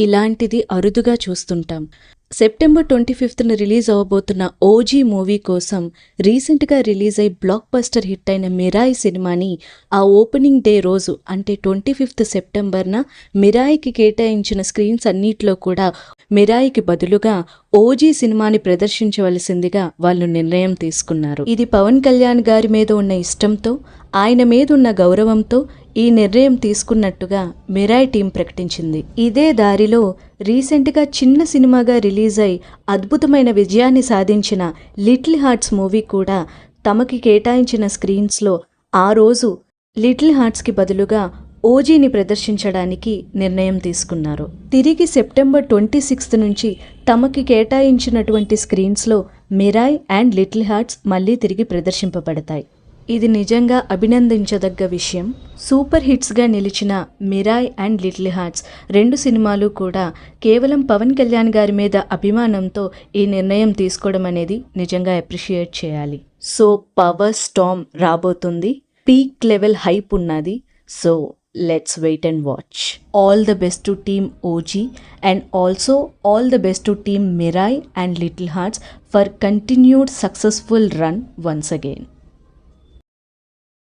ఇలాంటిది అరుదుగా చూస్తుంటాం. సెప్టెంబర్ 25న రిలీజ్ అవ్వబోతున్న ఓజీ మూవీ కోసం రీసెంట్గా రిలీజ్ అయి బ్లాక్ బస్టర్ హిట్ అయిన మిరాయి సినిమాని ఆ ఓపెనింగ్ డే రోజు అంటే 25th సెప్టెంబర్న మిరాయికి కేటాయించిన స్క్రీన్స్ అన్నిట్లో కూడా మిరాయికి బదులుగా ఓజీ సినిమాని ప్రదర్శించవలసిందిగా వాళ్ళు నిర్ణయం తీసుకున్నారు. ఇది పవన్ కళ్యాణ్ గారి మీద ఉన్న ఇష్టంతో, ఆయన మీద ఉన్న గౌరవంతో ఈ నిర్ణయం తీసుకున్నట్టుగా మిరాయి టీం ప్రకటించింది. ఇదే దారిలో రీసెంట్గా చిన్న సినిమాగా రిలీజ్ అయి అద్భుతమైన విజయాన్ని సాధించిన లిటిల్ హార్ట్స్ మూవీ కూడా తమకి కేటాయించిన స్క్రీన్స్లో ఆ రోజు లిటిల్ హార్ట్స్కి బదులుగా ఓజీని ప్రదర్శించడానికి నిర్ణయం తీసుకున్నారు. తిరిగి సెప్టెంబర్ 26 నుంచి తమకి కేటాయించినటువంటి స్క్రీన్స్లో మిరాయ్ అండ్ లిటిల్ హార్ట్స్ మళ్ళీ తిరిగి ప్రదర్శింపబడతాయి. ఇది నిజంగా అభినందించదగ్గ విషయం. సూపర్ హిట్స్గా నిలిచిన మిరాయ్ అండ్ లిటిల్ హార్ట్స్ 2 సినిమాలు కూడా కేవలం పవన్ కళ్యాణ్ గారి మీద అభిమానంతో ఈ నిర్ణయం తీసుకోవడం అనేది నిజంగా అప్రిషియేట్ చేయాలి. సో పవర్ స్టార్మ్ రాబోతుంది, పీక్ లెవెల్ హైప్ ఉన్నది. So let's wait and watch. All the best to team OG and also all the best to team Mirai and Little Hearts for continued successful run once again.